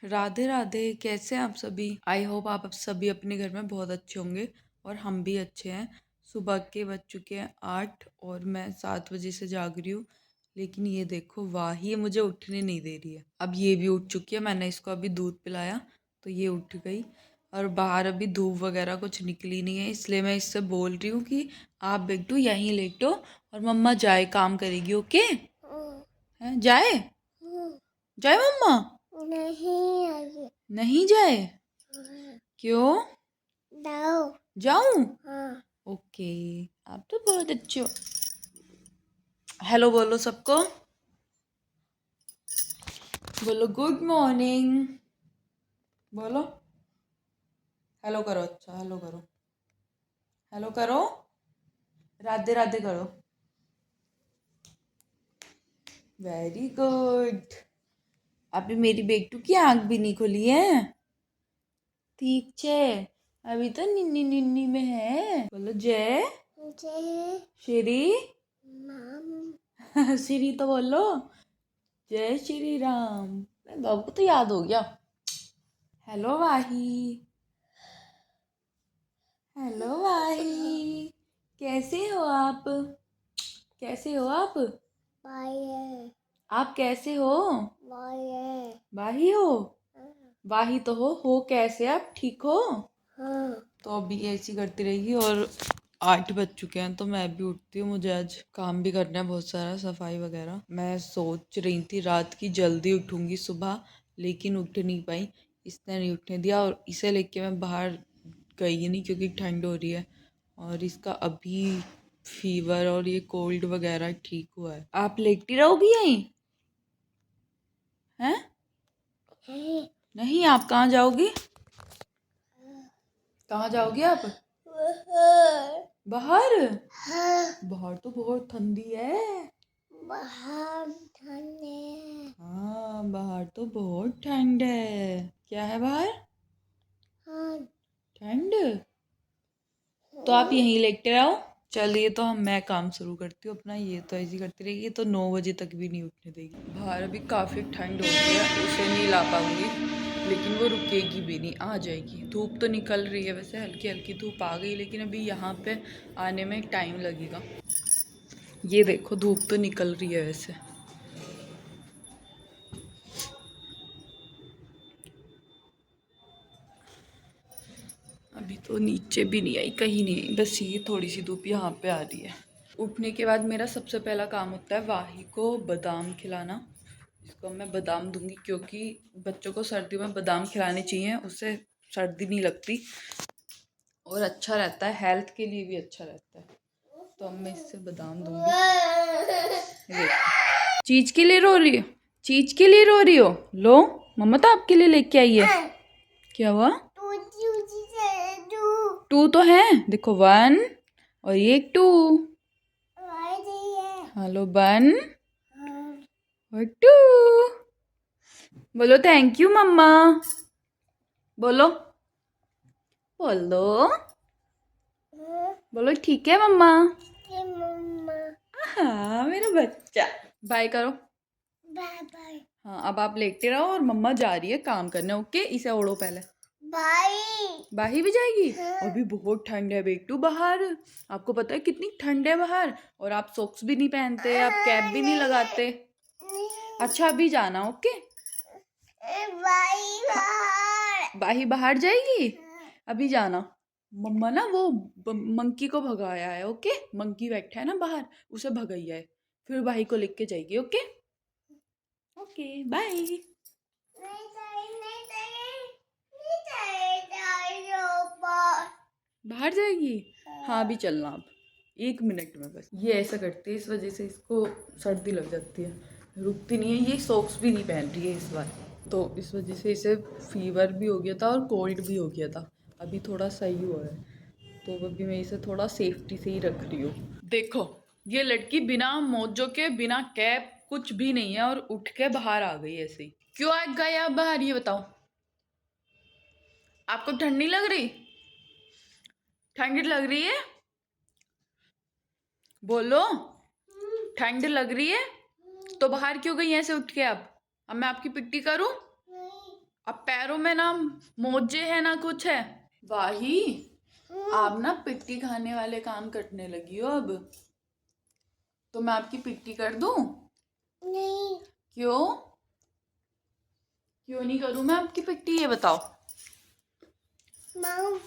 राधे राधे। कैसे हैं आप सभी? आई होप आप सभी अपने घर में बहुत अच्छे होंगे और हम भी अच्छे हैं। सुबह के बज चुके हैं 8 और मैं 7 बजे से जाग रही हूँ। लेकिन ये देखो, वाह, ये मुझे उठने नहीं दे रही है। अब ये भी उठ चुकी है। मैंने इसको अभी दूध पिलाया तो ये उठ गई। और बाहर अभी धूप वगैरह कुछ निकली नहीं है, इसलिए मैं इससे बोल रही हूँ कि आप बेटू यहीं लेटो और मम्मा जाए काम करेगी। ओके है? जाए जाए मम्मा? नहीं नहीं जाए? क्यों? जाऊं? हाँ। ओके। आप तो बहुत अच्छे हो। हेलो बोलो सबको। बोलो गुड मॉर्निंग। बोलो हेलो करो। अच्छा हेलो करो। हेलो करो। राधे राधे करो। Very good. अभी मेरी बेटू की आंख भी नहीं खुली है। ठीक है, अभी तो निन्नी निन्नी में है। बोलो जय श्री श्री तो बोलो। जय श्री राम। बाबू को तो याद हो गया। हेलो वाही। हेलो वाही। कैसे हो आप? कैसे हो आप? आप कैसे हो? वाही हो? वाही तो हो कैसे आप? ठीक हो? तो अभी ऐसी करती रहेगी। और 8 बज चुके हैं तो मैं भी उठती हूँ। मुझे आज काम भी करना है बहुत सारा, सफाई वगैरह। मैं सोच रही थी रात की जल्दी उठूंगी सुबह, लेकिन उठ नहीं पाई। इसने नहीं उठने दिया और इसे लेके मैं बाहर गई नहीं क्योंकि ठंड हो रही है। और इसका अभी फीवर और ये कोल्ड वगैरह ठीक हुआ है। आप लेटी रहोगी यहीं? हैं? नहीं, आप कहाँ जाओगी? कहाँ जाओगी आप? बाहर? बाहर तो बहुत ठंडी है। हाँ, बाहर तो बहुत ठंड है। क्या है बाहर? ठंड? तो आप यहीं लेटे रहो। चलिए तो मैं काम शुरू करती हूँ अपना। ये तो ऐसी करती रहेगी, ये तो 9 बजे तक भी नहीं उठने देगी। बाहर अभी काफ़ी ठंड हो रही है, उसे नहीं ला पाऊंगी, लेकिन वो रुकेगी भी नहीं, आ जाएगी। धूप तो निकल रही है, वैसे हल्की हल्की धूप आ गई, लेकिन अभी यहाँ पे आने में टाइम लगेगा। ये देखो, धूप तो निकल रही है वैसे। अभी तो नीचे भी नहीं आई, कहीं नहीं आई, बस ये थोड़ी सी धूप यहाँ पे आ रही है। उठने के बाद मेरा सबसे पहला काम होता है वाही को बादाम खिलाना। इसको मैं बादाम दूंगी क्योंकि बच्चों को सर्दियों में बादाम खिलाने चाहिए, उससे सर्दी नहीं लगती और अच्छा रहता है, हेल्थ के लिए भी अच्छा रहता है। तो अब मैं इससे बादाम दूंगी। चीज के लिए रो रही हो? चीज के लिए रो रही हो? लो, मम्मा तो आपके लिए लेके आई है। क्या हुआ? टू तो है, देखो 1 और ये 2। हेलो 1 और 2। बोलो थैंक यू मम्मा। बोलो बोलो बोलो ठीक है मम्मा। हाँ मेरा बच्चा। बाय करो। बाय। हाँ, अब आप लेटे रहो और मम्मा जा रही है काम करने। ओके, इसे ओढ़ो पहले। बाही भी जाएगी? अभी बहुत ठंड है बेटू बाहर। आपको पता है कितनी ठंड है बाहर? और आप सॉक्स भी नहीं पहनते, आप कैप भी नहीं लगाते। अच्छा, अभी जाना। ओके, बाही बाहर जाएगी, अभी जाना। मम्मा ना वो मंकी को भगाया है। ओके, मंकी बैठा है ना बाहर, उसे भगाया है, फिर बाही को लेके जाएगी। Okay okay bye. बाहर जाएगी? हाँ, अभी चलना। अब 1 मिनट में बस। ये ऐसा करती है, इस वजह से इसको सर्दी लग जाती है, रुकती नहीं है। ये सॉक्स भी नहीं पहन रही है इस बार, तो इस वजह से इसे फीवर भी हो गया था और कोल्ड भी हो गया था। अभी थोड़ा सही हुआ है, तो अभी मैं इसे थोड़ा सेफ्टी से ही रख रही हूँ। देखो, ये लड़की बिना मोजो के, बिना कैप, कुछ भी नहीं है, और उठ के बाहर आ गई ऐसे ही। क्यों आ गई आप बाहर, ये बताओ? आपको ठंड नहीं लग रही? ठंड लग रही है? बोलो, ठंड लग रही है? तो बाहर क्यों गई ऐसे उठ के? अब मैं आपकी पिट्टी करूं? अब पैरों में ना मोजे है ना कुछ है। वाही, आप ना पिट्टी खाने वाले काम करने लगी हो अब। तो मैं आपकी पिट्टी कर दूं? नहीं। क्यों? क्यों नहीं करूं मैं आपकी पिट्टी, ये बताओ। माऊ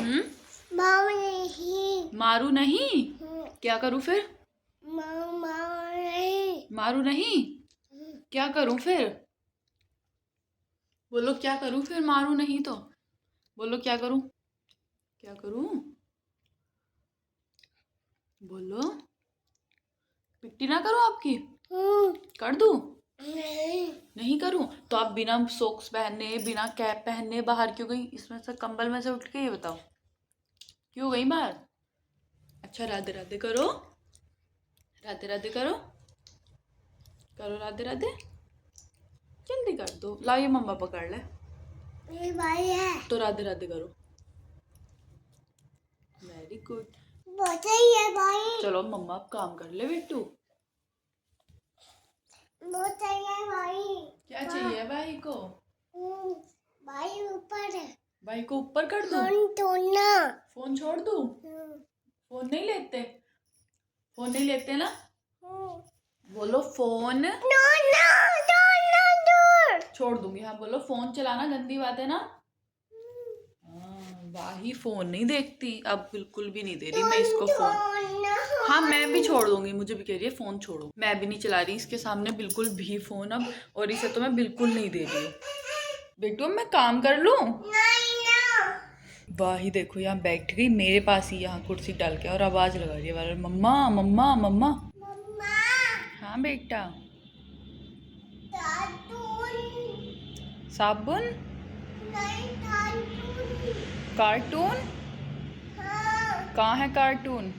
हम्म? माऊ नहीं। मारू नहीं? क्या करूं फिर? माऊ माऊ नहीं। मारू नहीं? क्या करूं फिर? बोलो क्या करूं फिर, मारू नहीं तो बोलो क्या करूं? क्या करूं? बोलो। पिट्टी ना करूं आपकी? कर दूं? नहीं। नहीं करूं तो आप बिना सॉक्स पहने बिना कैप पहने बाहर क्यों गई? इसमें से कंबल में से उठ के ये बताओ, क्यों गई बाहर? अच्छा राधे राधे करो, राधे राधे करो, करो राधे राधे, जल्दी कर दो। ला ये मम्मा पकड़ ले। मेरी भाई है। तो राधे राधे करो। Very good. बहुत सही है भाई। चलो मम्मा अब काम कर ले बेटू। बहुत सही है भाई। क्या चाहिए भाई को? भाई ऊपर है। भाई को ऊपर कर दूं? फोन तोड़ना। फोन छोड़ दूं? फोन नहीं लेते? फोन नहीं लेते ना? बोलो फोन छोड़ दूंगी। हाँ बोलो फोन चलाना गंदी बात है ना? हाँ, वाही फोन नहीं देखती अब, बिल्कुल भी नहीं दे रही मैं इसको फोन। हाँ मैं भी छोड़ दूंगी, मुझे भी कह रही है फोन छोड़ो। मैं भी नहीं चला रही इसके सामने बिल्कुल भी फोन अब, और इसे तो मैं बिल्कुल नहीं दे रही हूँ। बेटू मैं काम कर लूँ? वाही देखो यहाँ बैठ गई मेरे पास ही, यहाँ कुर्सी डाल के, और आवाज लगा रही है बार बार, मम्मा मम्मा मम्मा। हाँ बेटा। साबुन? कार्टून? कहाँ है कार्टून?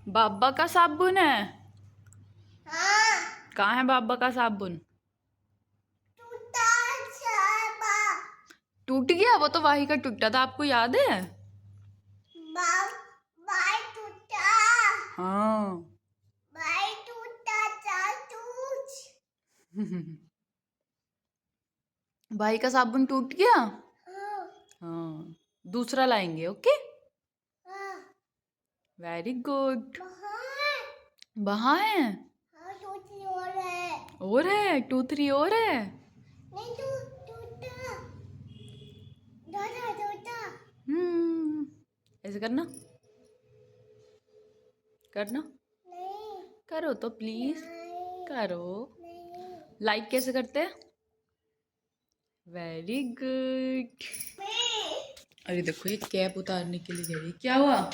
बाबा का साबुन है? कहाँ है बाबा का साबुन? टूट गया? वो तो वाही का टूटा था, आपको याद है? हाँ। भाई का साबुन टूट गया? हाँ दूसरा लाएंगे। Okay very good. वहाँ है? और है 2 3 और है? ऐसे करना, करना, करो तो प्लीज करो। लाइक कैसे करते हैं? Very good. अरे देखो ये कैप उतारने के लिए कह रही है। क्या हुआ?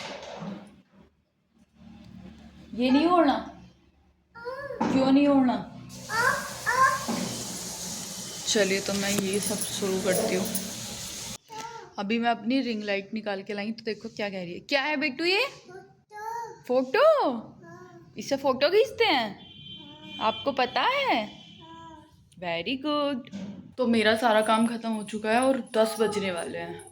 ये नहीं ओढ़ना? क्यों नहीं ओढ़ना? चलिए तो मैं ये सब शुरू करती हूँ। अभी मैं अपनी रिंग लाइट निकाल के लाई तो देखो क्या कह रही है। क्या है बेटू ये? फोटो? इससे फोटो खींचते हैं? आपको पता है? Very good. तो मेरा सारा काम खत्म हो चुका है और 10 बजने वाले हैं।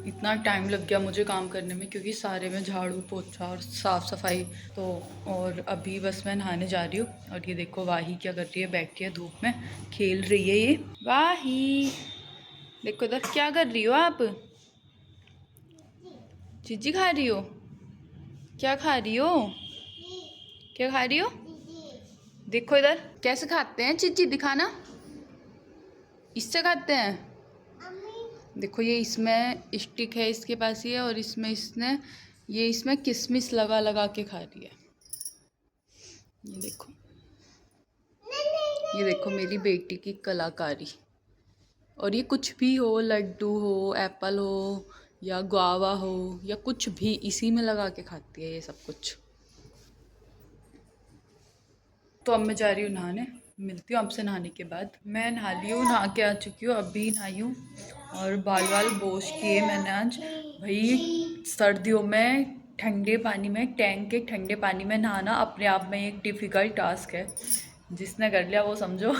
इतना टाइम लग गया मुझे काम करने में क्योंकि सारे में झाड़ू पोछा और साफ़ सफाई तो। और अभी बस मैं नहाने जा रही हूँ। और ये देखो वाही क्या कर रही है, बैठी है धूप में खेल रही है। ये वाही देखो इधर, क्या कर रही हो आप? चीजी खा रही हो? क्या खा रही हो? क्या खा रही हो? देखो इधर कैसे खाते हैं चीजी, दिखाना। इससे खाते हैं? देखो ये इसमें स्टिक है इसके पास ही है, और इसमें इसमें किशमिश लगा लगा के खा रही है। ये देखो, ये देखो मेरी बेटी की कलाकारी। और ये कुछ भी हो, लड्डू हो, एप्पल हो या गुआवा हो या कुछ भी, इसी में लगा के खाती है ये सब कुछ। तो अब मैं जा रही हूँ नहाने, मिलती हूँ आपसे नहाने के बाद। मैं नहा ली हूँ, नहा के आ चुकी हूँ, अभी नहाई हूँ और बाल वाल वॉश किए मैंने आज। भाई सर्दियों में ठंडे पानी में, टैंक के ठंडे पानी में नहाना अपने आप में एक डिफ़िकल्ट टास्क है। जिसने कर लिया वो समझो।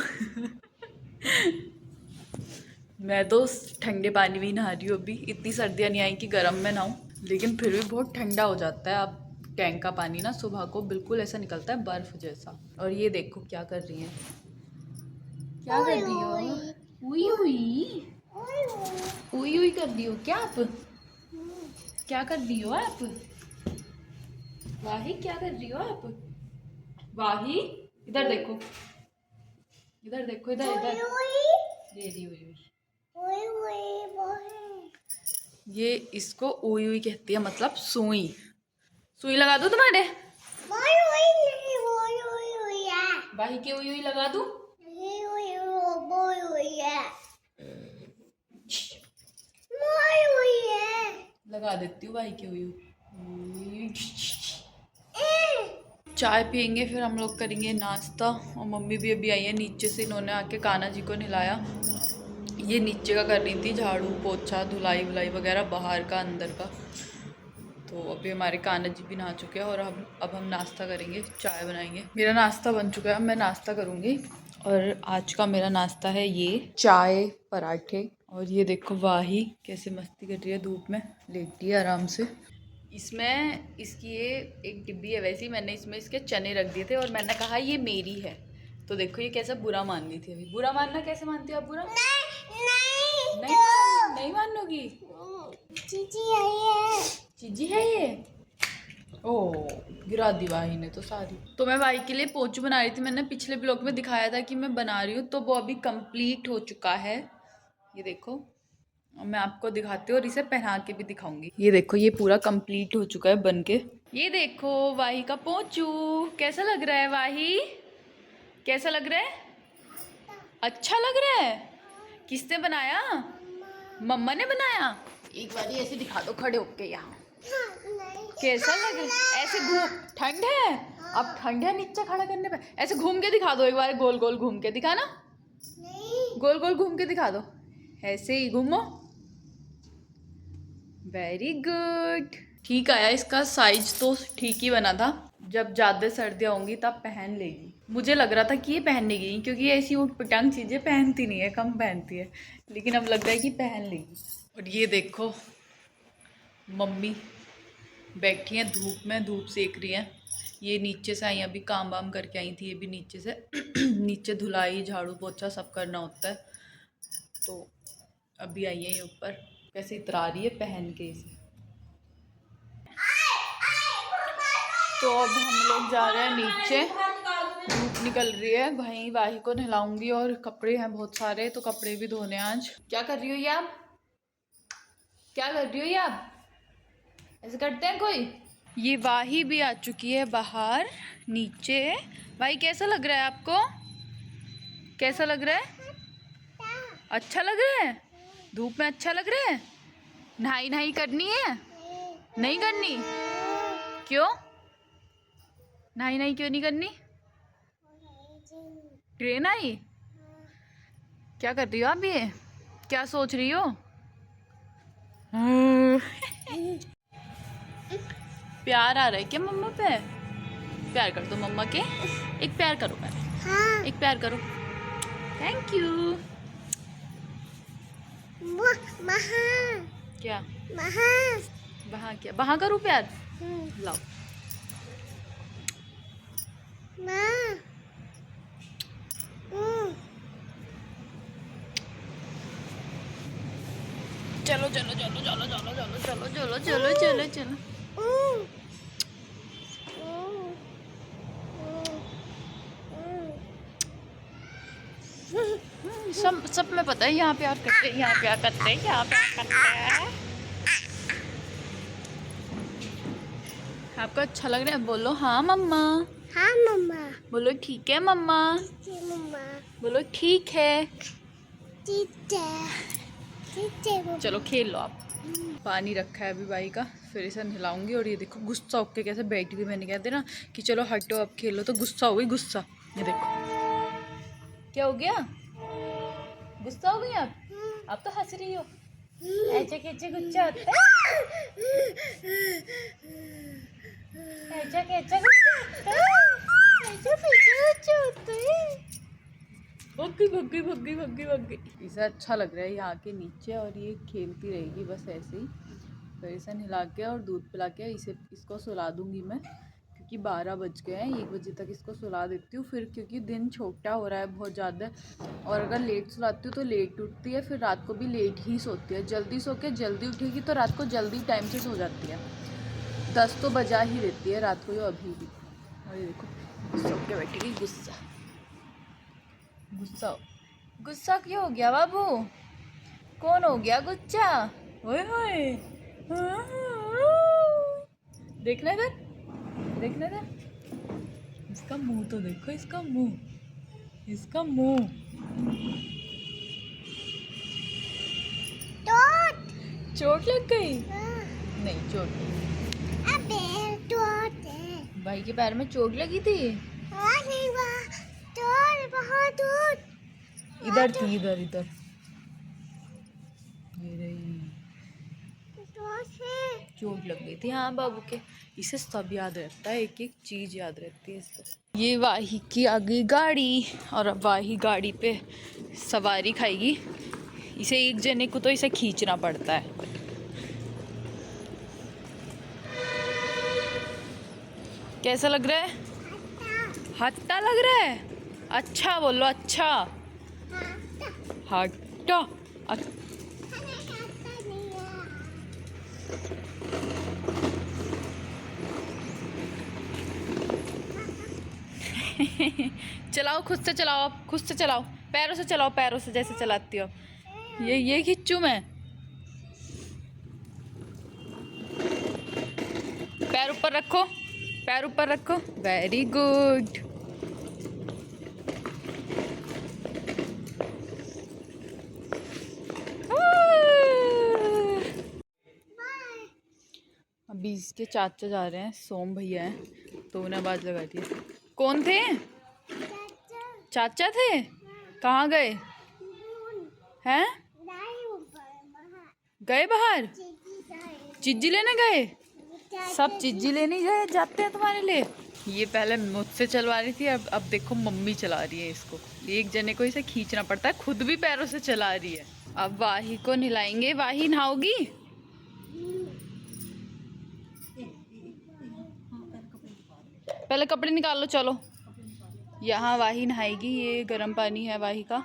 मैं तो ठंडे पानी में ही नहा रही हूँ अभी। इतनी सर्दियाँ नहीं आई कि गर्म में नहाऊँ, लेकिन फिर भी बहुत ठंडा हो जाता है। अब टैंक का पानी ना सुबह को बिल्कुल ऐसा निकलता है बर्फ जैसा। और ये देखो क्या कर रही है, क्या कर रही हो? उई हुई उई उई कर रही हो क्या आप? क्या कर रही हो आप? वाही क्या कर रही हो आप? वाही इधर देखो, इधर देखो, इधर इधर ये रही हुई। ये इसको उई उई कहती है, मतलब सुई। सुई लगा दूं तुम्हारे? वाही की उई उई लगा दूं? लगा देती हूँ भाई की उई उई। चाय पियेंगे, फिर हम लोग करेंगे नाश्ता। और मम्मी भी अभी आई है नीचे से, इन्होंने आके कान्हा जी को नहलाया। ये नीचे का कर रही थी, झाड़ू पोछा धुलाई वुलाई वगैरह, बाहर का अंदर का। तो अभी हमारे कान्हा जी भी नहा चुके हैं और अब हम नाश्ता करेंगे, चाय बनाएंगे। मेरा नाश्ता बन चुका है, अब मैं नाश्ता करूँगी। और आज का मेरा नाश्ता है ये चाय पराठे। और ये देखो वाही कैसे मस्ती कर रही है, धूप में लेटी है आराम से। इसमें इसकी ये एक डिब्बी है, वैसे ही मैंने इसमें इसके चने रख दिए थे और मैंने कहा ये मेरी है। तो देखो ये कैसा बुरा मान रही थी। अभी बुरा मानना कैसे मानती हो आप? बुरा नहीं मानोगी? चीजी है ये। ओ गिरा दी वाही ने तो सारी। तो मैं वाही के लिए पोंचू बना रही थी, मैंने पिछले ब्लॉग में दिखाया था कि मैं बना रही हूँ, तो वो अभी कंप्लीट हो चुका है। ये देखो, और मैं आपको दिखाती हूँ और इसे पहना के भी दिखाऊंगी। ये देखो ये पूरा कंप्लीट हो चुका है बन के। ये देखो वाही का पोंचू कैसा लग रहा है? वाही कैसा लग रहा है? अच्छा लग रहा है? किसने बनाया? मम्मा ने बनाया। एक बार ऐसे दिखा दो खड़े होके यहाँ, कैसा लग रहा है? ऐसे घूम, ठंड है अब, ठंड है नीचे खड़ा करने पे। ऐसे घूम के दिखा दो एक बार, गोल गोल घूम के दिखाना, गोल गोल घूम के दिखा दो, ऐसे ही घूमो। Very good. ठीक आया, इसका साइज तो ठीक ही बना था। जब ज़्यादा सर्दियाँ होंगी तब पहन लेगी। मुझे लग रहा था कि ये पहन लेगी क्योंकि ये ऐसी ऊट पटांग चीज़ें पहनती नहीं है, कम पहनती है, लेकिन अब लग रहा है कि पहन लेगी। और ये देखो मम्मी बैठी हैं धूप में, धूप सेक रही हैं। ये नीचे से आई, अभी काम वाम करके आई थी ये भी नीचे से। नीचे धुलाई झाड़ू पोछा सब करना होता है, तो अभी आई है ये ऊपर। कैसे इतरा रही है पहन के इसे। तो अब हम लोग जा रहे हैं नीचे, धूप निकल रही है। भाई वाही को नहलाऊंगी और कपड़े हैं बहुत सारे, तो कपड़े भी धोने आज। क्या कर रही हो ये आप? क्या कर रही हो ये आप? ऐसे करते हैं कोई? ये वाही भी आ चुकी है बाहर नीचे। भाई कैसा लग रहा है आपको? कैसा लग रहा है? अच्छा लग रहा है? धूप में अच्छा लग रहा है? नहाई नहाई करनी है? नहीं करनी? क्यों नहाई नहाई क्यों नहीं करनी? ट्रेन आई? क्या कर रही हो आप? ये क्या सोच रही हो? प्यार आ रहा है क्या मम्मा पे? प्यार कर दो मम्मा के, एक प्यार करो पहले, एक प्यार करो। Thank you. क्या वहाँ क्या वहाँ करूँ प्यार? लाओ। चलो चलो चलो चलो चलो चलो चलो चलो चलो चलो चलो। सब में पता है, यहाँ प्यार करते हैं, यहाँ प्यार करते हैं, यहाँ प्यार करते हैं। आपको अच्छा लग रहा है? बोलो हाँ मम्मा। हाँ मम्मा। बोलो ठीक है मम्मा। मम्मा। बोलो ठीक है। ठीक है। चलो खेल लो आप। पानी रखा है अभी भाई का, फिर इसे नहलाऊंगी। और ये देखो गुस्सा होके कैसे बैठी हुई। मैंने कहते ना कि चलो हटो अब खेलो, तो गुस्सा हो गई, गुस्सा। ये देखो क्या हो गया, गुस्सा हो गई आप तो हंस रही हो। ऐसे कैसे गुस्सा होता है? ऐसा कैसा गुस्सा होता है? ऐसा कैसा गुस्सा होता है? भग्गी भग्गी भग्गी भग्गी भग्गी। इसे अच्छा लग रहा है यहाँ के नीचे, और ये खेलती रहेगी बस ऐसे ही। फिर इसे नहला के और दूध पिला के इसको सुला दूँगी मैं, क्योंकि 12 बज गए हैं। 1 बजे तक इसको सुला देती हूँ फिर, क्योंकि दिन छोटा हो रहा है बहुत ज़्यादा, और अगर लेट सुलाती हूँ तो लेट उठती है, फिर रात को भी लेट ही सोती है। जल्दी सो के जल्दी उठेगी तो रात को जल्दी टाइम से सो जाती है। 10 तो बजा ही देती है रात को ये अभी भी। और ये देखो सो के बैठेगी। गुस्सा गुस्सा गुस्सा क्यों हो गया बाबू? कौन हो गया गुस्सा? ओए होए, देखना इधर, देखना इधर। इसका मुंह तो देखो, इसका मुंह, इसका मुंह। चोट लग गई? नहीं चोट नहीं। अबे टूट है। भाई के पैर में चोट लगी थी? नहीं टूट बहुत टूट। इधर थी, इधर इधर ये रही। चोट लग गई थी हाँ बाबू के। इसे सब याद रहता है, एक एक चीज याद रहती है इसको। ये वाही की आ गई गाड़ी, और अब वाही गाड़ी पे सवारी खाएगी। इसे एक जने को तो इसे खींचना पड़ता है। कैसा लग रहा है? हट्टा लग रहा है? अच्छा बोलो, अच्छा। हट्टा चलाओ, खुद से चलाओ, आप खुद से चलाओ, पैरों से चलाओ, पैरों से जैसे चलाती हो। ये खींचू मैं? पैर ऊपर रखो, पैर ऊपर रखो, वेरी गुड। अभी इसके चाचा जा रहे हैं, सोम भैया हैं, तो उन्हें आवाज लगा दी। कौन थे? चाचा थे? कहाँ गए हैं? गए बाहर? चिज्जी लेने गए? सब चिज्जी लेने गए जाते हैं तुम्हारे लिए। ये पहले मुझसे चलवा रही थी, अब देखो मम्मी चला रही है इसको। एक जने को इसे खींचना पड़ता है, खुद भी पैरों से चला रही है। अब वाही को नहलाएंगे। वाही नहाओगी? पहले कपड़े निकाल लो, चलो। यहाँ वाही नहाएगी, ये गर्म पानी है वाही का।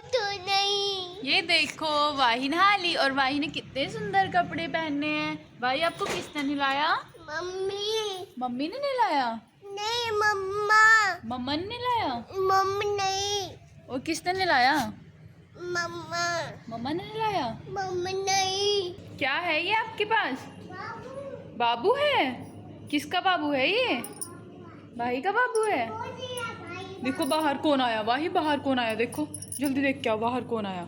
तो नहीं। ये देखो वाही नहा ली, और वाही ने कितने सुंदर कपड़े पहने हैं। वाही आपको किसने नहलाया? मम्मी। मम्मी ने नहलाया? नहीं मम्मा। मम्मा ने नहलाया? मम्मी नहीं। और किसने नहलाया? मम्मा। मम्मा ने नहलाया? मम्मी नहीं। क्या है ये आपके पास? बाबू। बाबू है? किसका बाबू है ये? भाई का बाबू है? देखो बाहर कौन आया। वाही बाहर कौन आया? देखो जल्दी देख, क्या बाहर कौन आया।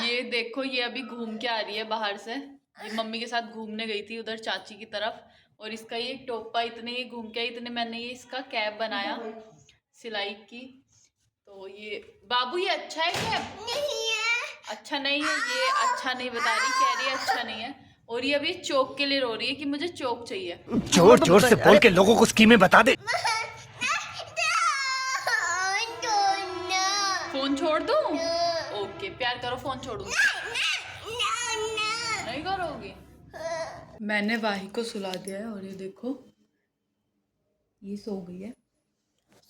ये देखो, ये अभी घूम के आ रही है बाहर से। ये मम्मी के साथ घूमने गई थी उधर चाची की तरफ, और इसका ये टोपा इतने ये घूम के आई, इतने मैंने ये इसका कैप बनाया सिलाई की। तो ये बाबू, ये अच्छा है कैप? नहीं है। अच्छा नहीं है ये? अच्छा नहीं बता रही, कह रही है अच्छा नहीं है। और ये अभी चौक के लिए रो रही है कि मुझे चौक चाहिए। जोर जोर से बोल के लोगों को स्कीमें बता दे। फोन छोड़ दूं? ओके, प्यार करो, फोन छोड़ूंगी। नहीं करोगी? मैंने वाही को सुला दिया है, और ये देखो ये सो गई है।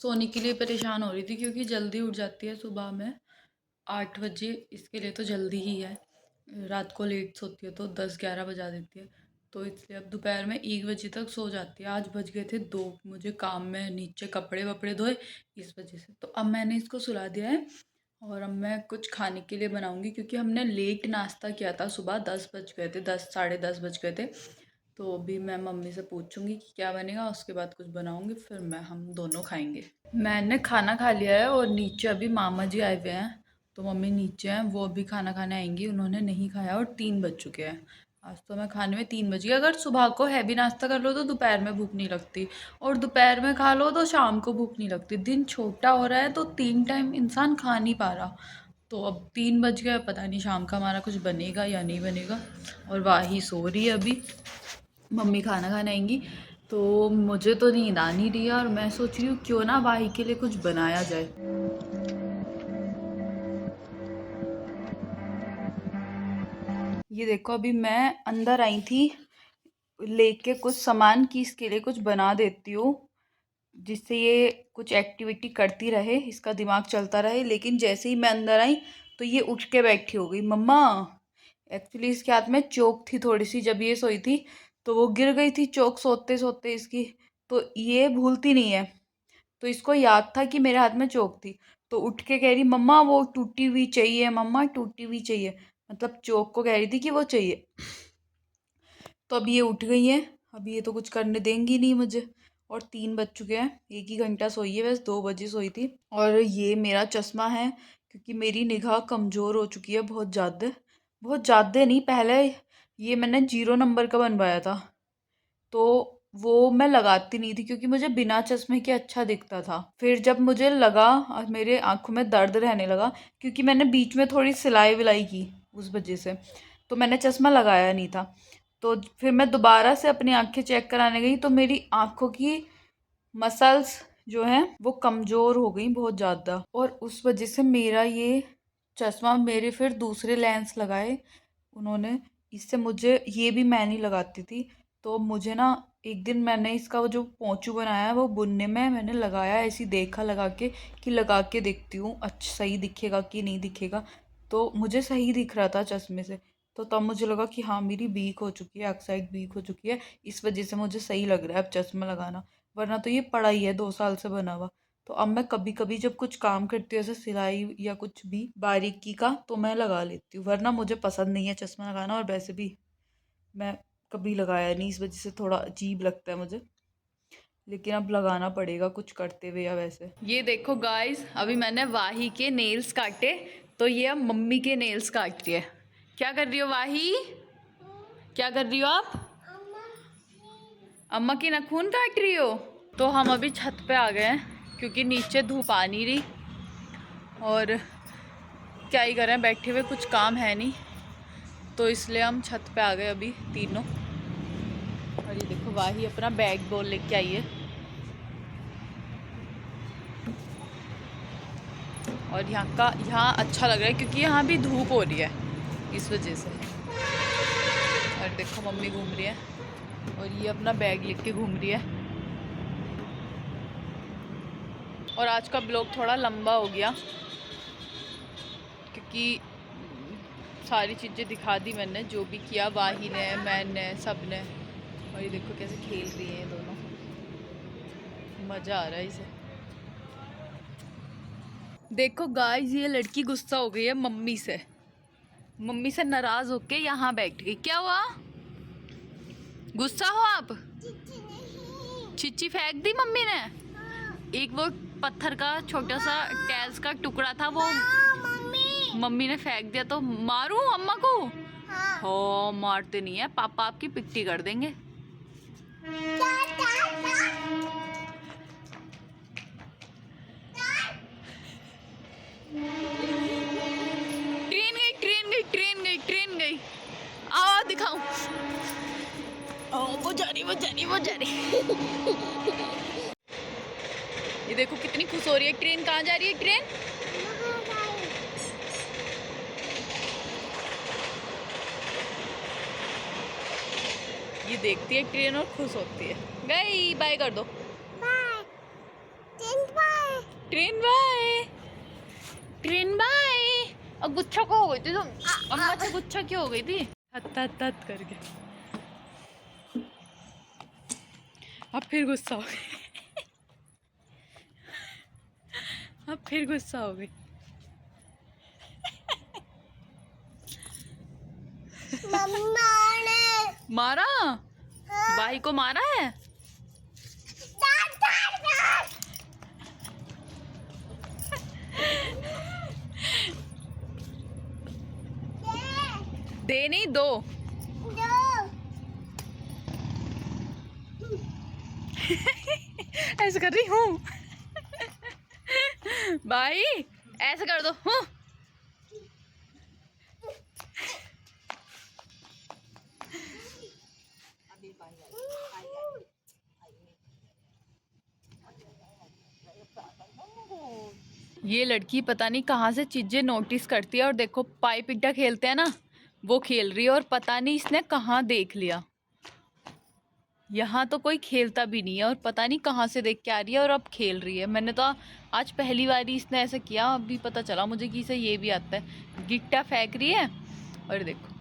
सोने के लिए परेशान हो रही थी, क्योंकि जल्दी उठ जाती है सुबह में 8 बजे। इसके लिए तो जल्दी ही है, रात को लेट सोती है तो 10-11 बजा देती है, तो इसलिए अब दोपहर में 1 बजे तक सो जाती है। आज बज गए थे 2, मुझे काम में नीचे कपड़े वपड़े धोए इस वजह से। तो अब मैंने इसको सुला दिया है, और अब मैं कुछ खाने के लिए बनाऊंगी, क्योंकि हमने लेट नाश्ता किया था सुबह। 10 बज गए थे, 10 साढ़े 10 बज गए थे। तो अभी मैं मम्मी से पूछूंगी कि क्या बनेगा, उसके बाद कुछ बनाऊंगी, फिर हम दोनों खाएंगे। मैंने खाना खा लिया है, और नीचे अभी मामा जी आए हुए हैं, तो मम्मी नीचे हैं, वो अभी खाना खाने आएंगी। उन्होंने नहीं खाया, और 3 बज चुके हैं। आज तो मैं खाने में 3 बज गई। अगर सुबह को हैवी नाश्ता कर लो तो दोपहर में भूख नहीं लगती, और दोपहर में खा लो तो शाम को भूख नहीं लगती। दिन छोटा हो रहा है तो 3 टाइम इंसान खा नहीं पा रहा। तो अब 3 बज गए, पता नहीं शाम का हमारा कुछ बनेगा या नहीं बनेगा। और वाही सो रही है अभी, मम्मी खाना खाने आएंगी। तो मुझे तो नींद आ नहीं रही है, और मैं सोच रही हूँ क्यों ना वाही के लिए कुछ बनाया जाए। ये देखो अभी मैं अंदर आई थी लेके कुछ सामान की इसके लिए कुछ बना देती हूँ जिससे ये कुछ एक्टिविटी करती रहे, इसका दिमाग चलता रहे। लेकिन जैसे ही मैं अंदर आई तो ये उठ के बैठी हो गई। मम्मा, एक्चुअली इसके हाथ में चोक थी थोड़ी सी, जब ये सोई थी तो वो गिर गई थी चोक सोते सोते इसकी। तो ये भूलती नहीं है, तो इसको याद था कि मेरे हाथ में चोक थी, तो उठ के कह रही मम्मा वो टूटी हुई चाहिए, मम्मा टूटी हुई चाहिए। मतलब चोक को कह रही थी कि वो चाहिए। तो अब ये उठ गई है, अभी ये तो कुछ करने देंगी नहीं मुझे। और 3 बज चुके हैं, 1 ही घंटा सोई है, वैसे 2 बजे सोई थी। और ये मेरा चश्मा है क्योंकि मेरी निगाह कमज़ोर हो चुकी है बहुत ज़्यादा। बहुत ज़्यादा नहीं, पहले ये मैंने 0 नंबर का बनवाया था तो वो मैं लगाती नहीं थी क्योंकि मुझे बिना चश्मे के अच्छा दिखता था। फिर जब मुझे लगा और मेरे आँखों में दर्द रहने लगा क्योंकि मैंने बीच में थोड़ी सिलाई विलाई की उस वजह से, तो मैंने चश्मा लगाया नहीं था। तो फिर मैं दोबारा से अपनी आंखें चेक कराने गई तो मेरी आंखों की मसल्स जो हैं वो कमज़ोर हो गई बहुत ज़्यादा, और उस वजह से मेरा ये चश्मा, मेरे फिर दूसरे लेंस लगाए उन्होंने। इससे मुझे, ये भी मैं नहीं लगाती थी, तो मुझे ना एक दिन मैंने इसका वो जो पोंचू बनाया है वो बुनने में मैंने लगाया, ऐसी देखा लगा के कि लगा के देखती हूँ अच्छा सही दिखेगा कि नहीं दिखेगा। तो मुझे सही दिख रहा था चश्मे से, तो तब मुझे लगा कि हाँ मेरी वीक हो चुकी है, एक साइड वीक हो चुकी है, इस वजह से मुझे सही लग रहा है अब चश्मा लगाना। वरना तो ये पड़ा ही है 2 साल से बना हुआ। तो अब मैं कभी कभी जब कुछ काम करती हूँ ऐसे सिलाई या कुछ भी बारीकी का तो मैं लगा लेती हूँ, वरना मुझे पसंद नहीं है चश्मा लगाना। और वैसे भी मैं कभी लगाया नहीं, इस वजह से थोड़ा अजीब लगता है मुझे। लेकिन अब लगाना पड़ेगा कुछ करते हुए या वैसे। ये देखो गाइस, अभी मैंने वाही के नेल्स काटे, तो ये अब मम्मी के नेल्स काटती है। क्या कर रही हो वाही, क्या कर रही हो आप? अम्मा की नाखून काट रही हो? तो हम अभी छत पे आ गए हैं क्योंकि नीचे धूप आ नहीं रही, और क्या ही करें, बैठे हुए कुछ काम है नहीं, तो इसलिए हम छत पे आ गए अभी तीनों। और ये देखो वाही अपना बैग बॉल लेके आई है, और यहाँ अच्छा लग रहा है क्योंकि यहाँ भी धूप हो रही है इस वजह से। और देखो मम्मी घूम रही है और ये अपना बैग लेके घूम रही है। और आज का ब्लॉग थोड़ा लंबा हो गया क्योंकि सारी चीज़ें दिखा दी मैंने, जो भी किया वाही ने, मैंने, सब ने। और ये देखो कैसे खेल रही हैं ये दोनों, मज़ा आ रहा है इसे। देखो गाइस, ये लड़की गुस्सा हो गई है मम्मी से नाराज होके यहाँ बैठ गई। क्या हुआ, गुस्सा हो आप? चिच्ची फेंक दी मम्मी ने। एक वो पत्थर का छोटा सा टाइल्स का टुकड़ा था, वो मम्मी ने फेंक दिया। तो मारूं अम्मा को? हो, मारते नहीं है, पापा आपकी पिट्टी कर देंगे। ट्रेन गई। आओ दिखाऊं। वो जा रही। ये देखो कितनी खुश हो रही है। ट्रेन कहाँ जा रही है ट्रेन? ये देखती है ट्रेन और खुश होती है। गई, बाय कर दो। Train bye. अब गुच्छा को हो गई थी तुम, अम्मा से गुच्छा क्यों हो गई थी? हत करके अब फिर गुस्सा हो गई। अब फिर गुस्सा हो गई। मम्मा ने मारा? भाई को मारा है? दे नहीं दो। ऐसे कर रही हूँ। भाई ऐसे कर दो। हूँ। ये लड़की पता नहीं कहाँ से चीजें नोटिस करती है। और देखो पाइप इट्टा खेलते हैं ना, वो खेल रही है और पता नहीं इसने कहाँ देख लिया। यहाँ तो कोई खेलता भी नहीं है और पता नहीं कहाँ से देख के आ रही है और अब खेल रही है। मैंने तो आज पहली बार ही इसने ऐसा किया, अभी पता चला मुझे कि इसे ये भी आता है। गिट्टा फेंक रही है और देखो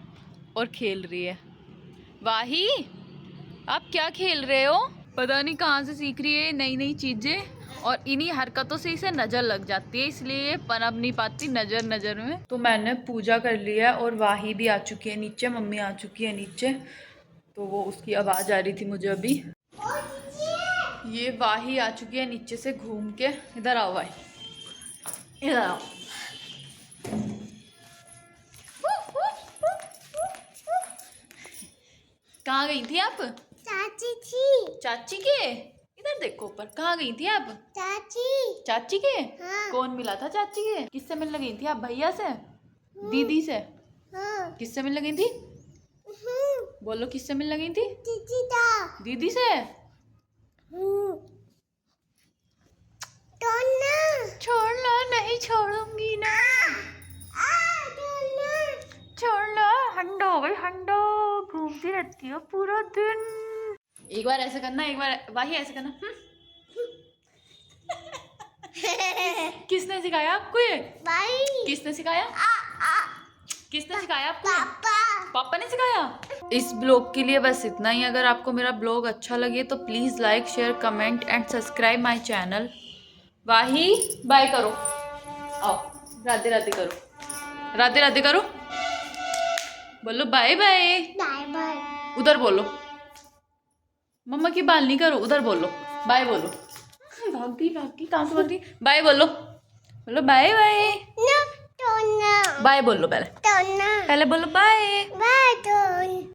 और खेल रही है। वाही आप क्या खेल रहे हो? पता नहीं कहाँ से सीख रही है नई नई चीजें और इन्हीं हरकतों से इसे नजर लग जाती है, इसलिए ये पनप नहीं पाती नजर नजर में। तो मैंने पूजा कर लिया और वाही भी आ चुकी है नीचे, मम्मी आ चुकी है नीचे, तो वो उसकी आवाज़ आ रही थी मुझे अभी। ये वाही आ चुकी है नीचे से घूम के। इधर आओ वाही, इधर आओ। कहाँ गई थी आप? चाची थी। चाची के? इधर देखो ऊपर, कहाँ गई थी आप? चाची। चाची के? हाँ। कौन मिला था चाची के? किससे मिलने गई थी आप? भैया से? दीदी से? हाँ। किससे मिलने गई थी? बोलो किससे मिलने गई थी? दीदी था। दीदी से? छोड़ना नहीं, छोड़ूंगी ना। छोड़ना। हंडो हो गई, हंडो घूमती रहती है पूरा दिन। एक बार ऐसे करना, एक बार वाही ऐसे करना। किसने सिखाया आपको ये? भाई। किसने सिखाया? किसने सिखाया आपको? पापा। पापा ने सिखाया। इस ब्लॉग के लिए बस इतना ही। अगर आपको मेरा ब्लॉग अच्छा लगे तो please like, share, comment and subscribe my channel. वाही बाय करो, आओ राधे राधे करो, राधे राधे करो, बोलो बाय बाय। Bye bye. उधर बोलो, मम्मा की बाल नहीं करो, उधर बोलो बाय बोलो। भागती भागती कहाँ से भागती? बाय बोलो, बोलो बाय बाय। ना टोना। बाय बोलो, पहले टोना। पहले बोलो बाय। Bye tone.